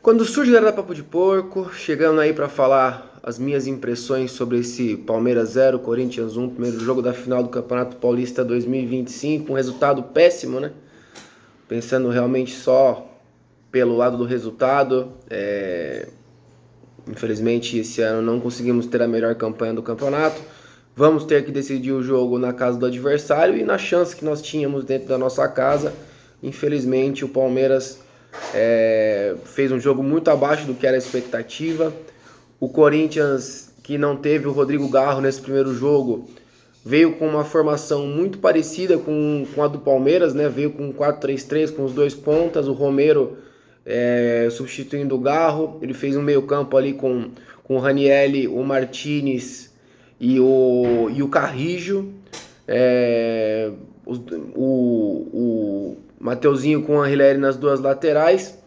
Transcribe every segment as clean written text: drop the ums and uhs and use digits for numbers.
Quando surge a da Papo de Porco, chegando aí para falar as minhas impressões sobre esse Palmeiras 0, Corinthians 1, primeiro jogo da final do Campeonato Paulista 2025, um resultado péssimo, né? Pensando realmente só pelo lado do resultado, infelizmente esse ano não conseguimos ter a melhor campanha do campeonato. Vamos ter que decidir o jogo na casa do adversário e na chance que nós tínhamos dentro da nossa casa, infelizmente o Palmeiras fez um jogo muito abaixo do que era a expectativa. O Corinthians, que não teve o Rodrigo Garro nesse primeiro jogo, veio com uma formação muito parecida com a do Palmeiras, né? Veio com 4-3-3, com os dois pontas, o Romero substituindo o Garro. Ele fez um meio campo ali com o Ranieri, o Martinez e o Carrijo. O Mateuzinho com o Anrileri nas duas laterais.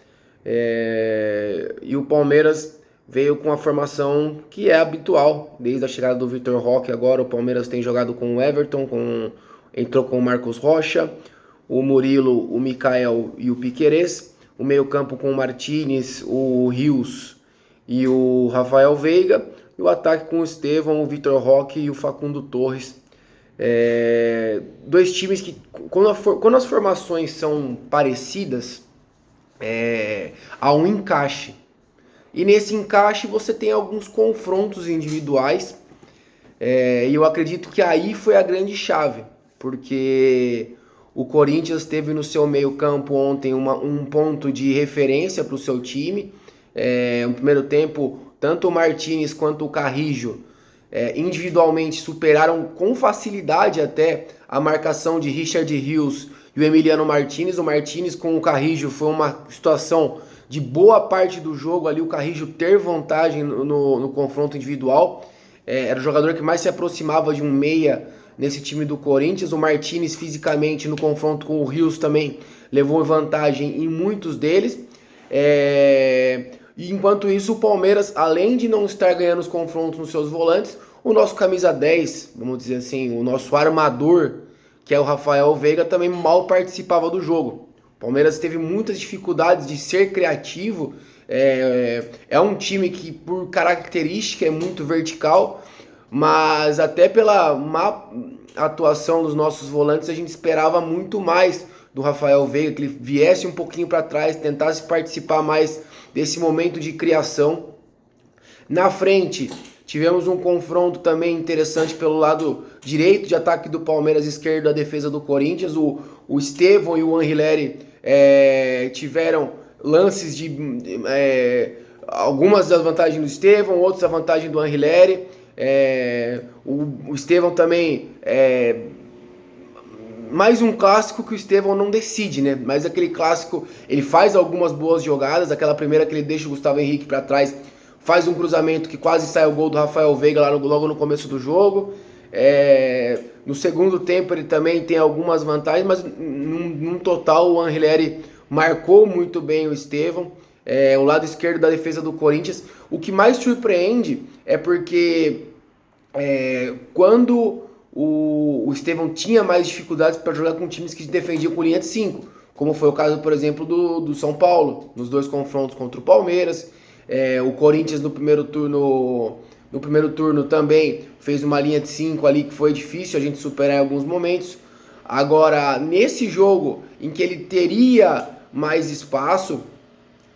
E o Palmeiras veio com a formação que é habitual desde a chegada do Vitor Roque. Agora o Palmeiras tem jogado com o Everton, entrou com o Marcos Rocha, o Murilo, o Mikael e o Piquerez. O meio campo com o Martinez, o Rios e o Rafael Veiga. E o ataque com o Estevão, o Vitor Roque e o Facundo Torres. Dois times que, quando as formações são parecidas, há um encaixe. E nesse encaixe você tem alguns confrontos individuais. E eu acredito que aí foi a grande chave. Porque o Corinthians teve no seu meio campo ontem um ponto de referência para o seu time. No primeiro tempo, tanto o Martinez quanto o Carrijo individualmente superaram com facilidade até a marcação de Richard Rios e o Emiliano Martinez. O Martinez com o Carrijo foi uma situação de boa parte do jogo ali, o Carrijo ter vantagem no confronto individual. Era o jogador que mais se aproximava de um meia nesse time do Corinthians. O Martinez fisicamente no confronto com o Rios também levou vantagem em muitos deles. E enquanto isso o Palmeiras, além de não estar ganhando os confrontos nos seus volantes, o nosso camisa 10, vamos dizer assim, o nosso armador, que é o Rafael Veiga, também mal participava do jogo. O Palmeiras teve muitas dificuldades de ser criativo. É um time que por característica é muito vertical, mas até pela má atuação dos nossos volantes a gente esperava muito mais do Rafael Veiga, que ele viesse um pouquinho para trás, tentasse participar mais desse momento de criação. Na frente, tivemos um confronto também interessante pelo lado direito de ataque do Palmeiras, esquerdo da defesa do Corinthians. O Estevão e o Anrileri tiveram lances de algumas das vantagens do Estevão, outras da vantagem do Anrileri. O Estevão também mais um clássico que o Estevão não decide, né? Mas aquele clássico, ele faz algumas boas jogadas. Aquela primeira que ele deixa o Gustavo Henrique para trás, faz um cruzamento que quase sai o gol do Rafael Veiga lá logo no começo do jogo. No segundo tempo ele também tem algumas vantagens, mas num total o Anrileri marcou muito bem o Estevão. O lado esquerdo da defesa do Corinthians. O que mais surpreende é porque quando o Estevão tinha mais dificuldades para jogar com times que defendiam com linha de 5, como foi o caso, por exemplo, do São Paulo, nos dois confrontos contra o Palmeiras. O Corinthians no primeiro turno também fez uma linha de 5 ali que foi difícil a gente superar em alguns momentos. Agora, nesse jogo em que ele teria mais espaço,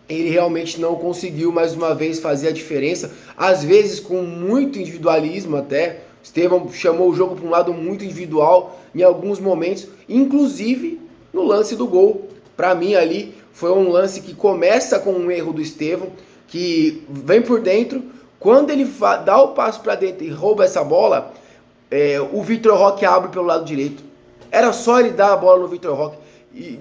ele realmente não conseguiu mais uma vez fazer a diferença, às vezes com muito individualismo até. Estevão chamou o jogo para um lado muito individual em alguns momentos, inclusive no lance do gol. Para mim ali foi um lance que começa com um erro do Estevão, que vem por dentro. Quando ele dá o passo para dentro e rouba essa bola, o Vitor Roque abre pelo lado direito. Era só ele dar a bola no Vitor Roque. E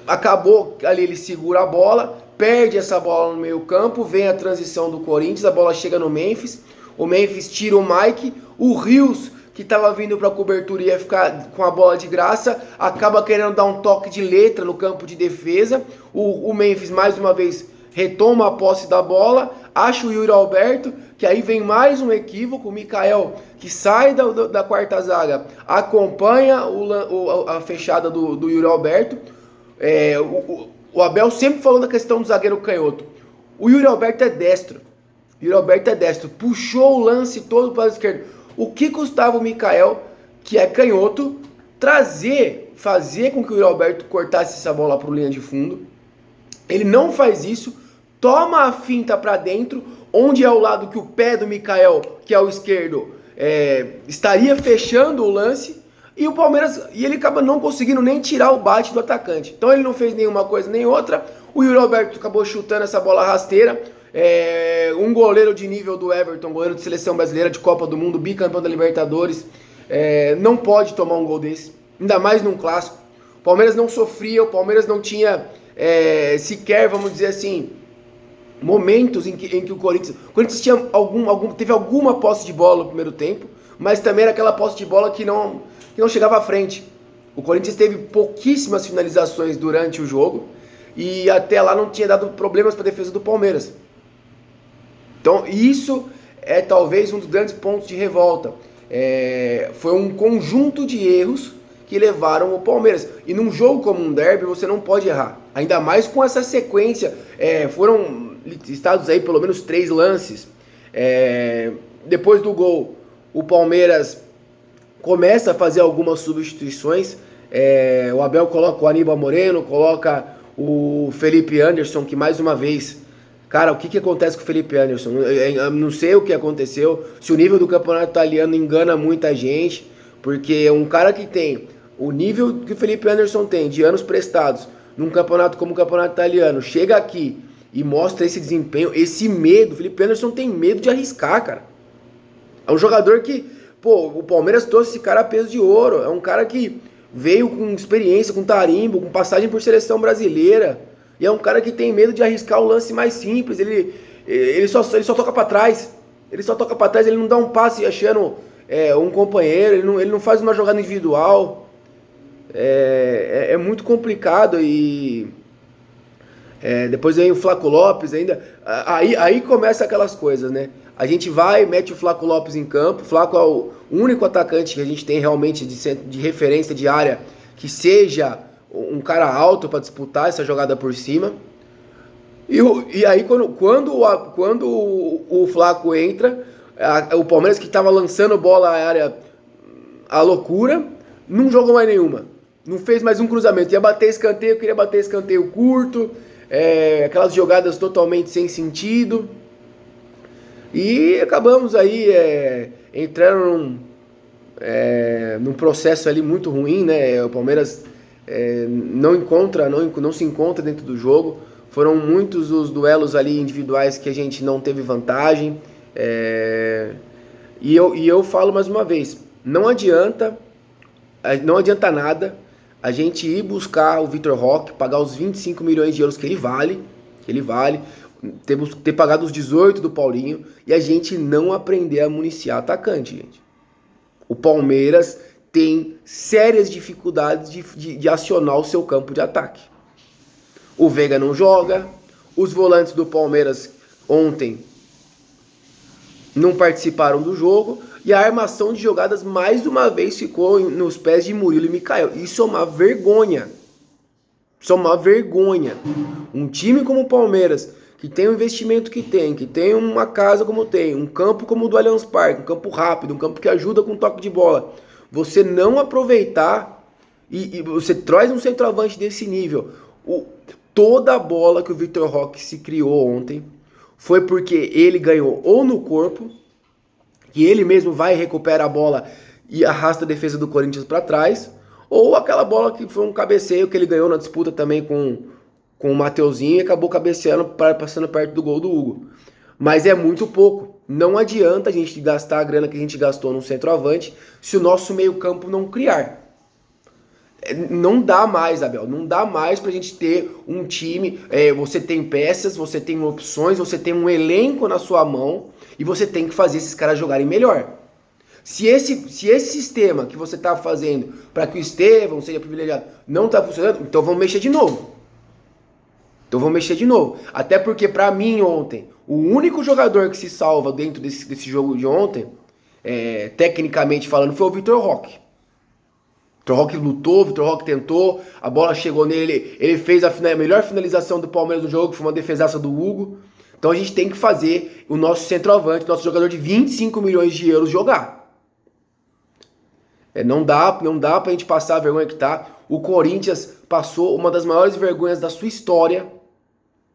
acabou ali, ele segura a bola, perde essa bola no meio campo, vem a transição do Corinthians, a bola chega no Memphis. O Memphis tira o Mike, o Rios, que estava vindo para a cobertura e ia ficar com a bola de graça, acaba querendo dar um toque de letra no campo de defesa. O Memphis, mais uma vez, retoma a posse da bola, acha o Yuri Alberto, que aí vem mais um equívoco. O Mikael, que sai da quarta zaga, acompanha a fechada do Yuri Alberto. O Abel sempre falou da questão do zagueiro canhoto. O Yuri Alberto é destro. Yuri Alberto é destro. Puxou o lance todo para a esquerda. O que custava o Mikael, que é canhoto, fazer com que o Yuri Alberto cortasse essa bola para o linha de fundo? Ele não faz isso, toma a finta para dentro, onde é o lado que o pé do Mikael, que é o esquerdo, estaria fechando o lance, e o Palmeiras, e ele acaba não conseguindo nem tirar o bate do atacante. Então ele não fez nenhuma coisa nem outra. O Yuri Alberto acabou chutando essa bola rasteira. Um goleiro de nível do Everton, goleiro de seleção brasileira, de Copa do Mundo, bicampeão da Libertadores, não pode tomar um gol desse, ainda mais num clássico. O Palmeiras não sofria, o Palmeiras não tinha sequer, vamos dizer assim, momentos em que o Corinthians tinha teve alguma posse de bola no primeiro tempo, mas também era aquela posse de bola que não chegava à frente. O Corinthians teve pouquíssimas finalizações durante o jogo e até lá não tinha dado problemas para a defesa do Palmeiras. Então isso é talvez um dos grandes pontos de revolta. Foi um conjunto de erros que levaram o Palmeiras. E num jogo como um derby você não pode errar. Ainda mais com essa sequência. Foram listados aí pelo menos 3 lances. Depois do gol, o Palmeiras começa a fazer algumas substituições. O Abel coloca o Aníbal Moreno, coloca o Felipe Anderson, que mais uma vez... Cara, o que acontece com o Felipe Anderson? Eu não sei o que aconteceu, se o nível do campeonato italiano engana muita gente, porque um cara que tem o nível que o Felipe Anderson tem, de anos prestados, num campeonato como o campeonato italiano, chega aqui e mostra esse desempenho, esse medo. O Felipe Anderson tem medo de arriscar, cara. É um jogador que, o Palmeiras trouxe esse cara a peso de ouro, é um cara que veio com experiência, com tarimbo, com passagem por seleção brasileira. E é um cara que tem medo de arriscar o lance mais simples. Ele só toca para trás. Ele só toca para trás, ele não dá um passe achando um companheiro, ele não faz uma jogada individual. É muito complicado. E depois vem o Flaco Lopes ainda. Aí começa aquelas coisas, né? A gente vai, mete o Flaco Lopes em campo. O Flaco é o único atacante que a gente tem realmente de referência de área que seja um cara alto para disputar essa jogada por cima. E aí quando o Flaco entra, o Palmeiras que estava lançando bola à área à loucura, não jogou mais nenhuma. Não fez mais um cruzamento. Ia bater escanteio, queria bater escanteio curto, aquelas jogadas totalmente sem sentido. E acabamos aí entrando num processo ali muito ruim, né? O Palmeiras não se encontra dentro do jogo. Foram muitos os duelos ali individuais que a gente não teve vantagem. E eu falo mais uma vez, não adianta nada a gente ir buscar o Vitor Roque, pagar os 25 milhões de euros que ele vale, ter pagado os 18 do Paulinho, e a gente não aprender a municiar atacante, gente. O Palmeiras tem sérias dificuldades de acionar o seu campo de ataque. O Veiga não joga, os volantes do Palmeiras ontem não participaram do jogo, e a armação de jogadas mais uma vez ficou nos pés de Murilo e Mikael. Isso é uma vergonha. Isso é uma vergonha. Um time como o Palmeiras, que tem o investimento que tem uma casa como tem, um campo como o do Allianz Parque, um campo rápido, um campo que ajuda com toque de bola, você não aproveitar e você traz um centroavante desse nível. Toda a bola que o Vitor Roque se criou ontem foi porque ele ganhou ou no corpo, que ele mesmo vai e recupera a bola e arrasta a defesa do Corinthians para trás, ou aquela bola que foi um cabeceio que ele ganhou na disputa também com o Mateuzinho e acabou cabeceando, passando perto do gol do Hugo. Mas é muito pouco. Não adianta a gente gastar a grana que a gente gastou no centroavante se o nosso meio-campo não criar. Não dá mais, Abel. Não dá mais pra gente ter um time. Você tem peças, você tem opções, você tem um elenco na sua mão e você tem que fazer esses caras jogarem melhor. Se esse sistema que você tá fazendo para que o Estevão seja privilegiado não tá funcionando, então vamos mexer de novo. Até porque, pra mim, ontem, o único jogador que se salva dentro desse jogo de ontem, tecnicamente falando, foi o Vitor Roque. O Vitor Roque lutou, o Vitor Roque tentou, a bola chegou nele, ele fez a melhor finalização do Palmeiras no jogo, que foi uma defesaça do Hugo. Então a gente tem que fazer o nosso centroavante, nosso jogador de 25 milhões de euros jogar. Não dá pra gente passar a vergonha que tá. O Corinthians passou uma das maiores vergonhas da sua história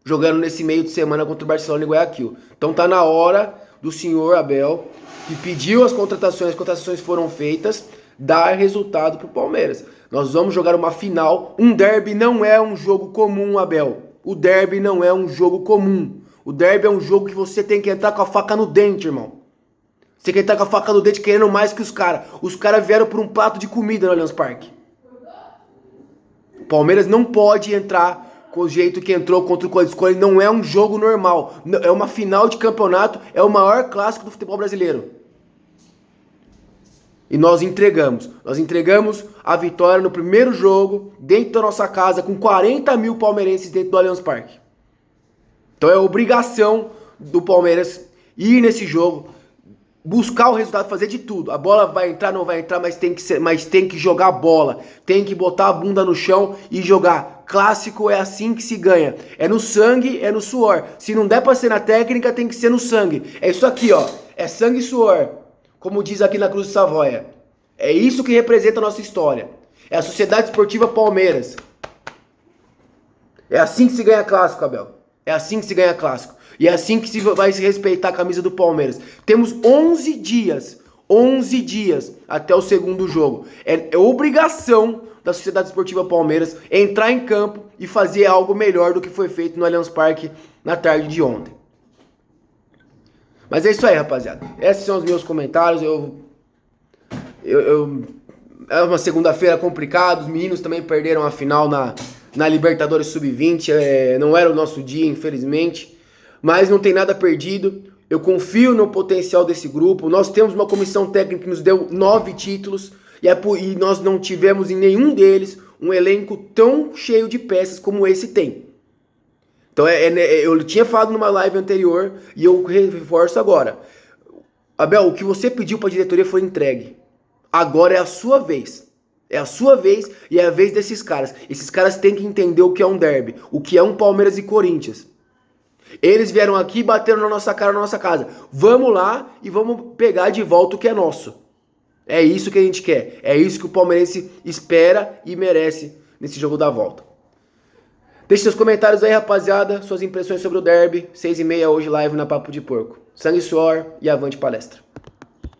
jogando nesse meio de semana contra o Barcelona e Guayaquil. Então tá na hora do senhor Abel, que pediu as contratações foram feitas, dar resultado pro Palmeiras. Nós vamos jogar uma final. Um derby não é um jogo comum, Abel. O derby não é um jogo comum. O derby é um jogo que você tem que entrar com a faca no dente, irmão. Você tem que entrar com a faca no dente querendo mais que os caras. Os caras vieram por um prato de comida no Allianz Parque. O Palmeiras não pode entrar com o jeito que entrou contra o Corinthians. Não é um jogo normal. É uma final de campeonato. É o maior clássico do futebol brasileiro. E nós entregamos. Nós entregamos a vitória no primeiro jogo, dentro da nossa casa, com 40 mil palmeirenses dentro do Allianz Parque. Então é obrigação do Palmeiras ir nesse jogo, buscar o resultado, fazer de tudo. A bola vai entrar, não vai entrar, mas tem que jogar a bola. Tem que botar a bunda no chão e jogar. Clássico é assim que se ganha. É no sangue, é no suor. Se não der pra ser na técnica, tem que ser no sangue. É isso aqui, ó. É sangue e suor. Como diz aqui na Cruz de Savoia. É isso que representa a nossa história. É a Sociedade Esportiva Palmeiras. É assim que se ganha clássico, Abel. É assim que se ganha clássico. E é assim que vai se respeitar a camisa do Palmeiras. Temos 11 dias até o segundo jogo. É obrigação da Sociedade Esportiva Palmeiras entrar em campo e fazer algo melhor do que foi feito no Allianz Parque na tarde de ontem. Mas é isso aí, rapaziada. Esses são os meus comentários. É uma segunda-feira complicada. Os meninos também perderam a final na Libertadores Sub-20. Não era o nosso dia, infelizmente. Mas não tem nada perdido. Eu confio no potencial desse grupo. Nós temos uma comissão técnica que nos deu 9 títulos. E nós não tivemos em nenhum deles um elenco tão cheio de peças como esse tem. Então eu tinha falado numa live anterior e eu reforço agora. Abel, o que você pediu para a diretoria foi entregue. Agora é a sua vez. É a sua vez e é a vez desses caras. Esses caras têm que entender o que é um derby, o que é um Palmeiras e Corinthians. Eles vieram aqui e bateram na nossa cara, na nossa casa. Vamos lá e vamos pegar de volta o que é nosso. É isso que a gente quer. É isso que o palmeirense espera e merece nesse jogo da volta. Deixe seus comentários aí, rapaziada. Suas impressões sobre o derby. 6h30 hoje, live na Papo de Porco. Sangue, suor e avante palestra.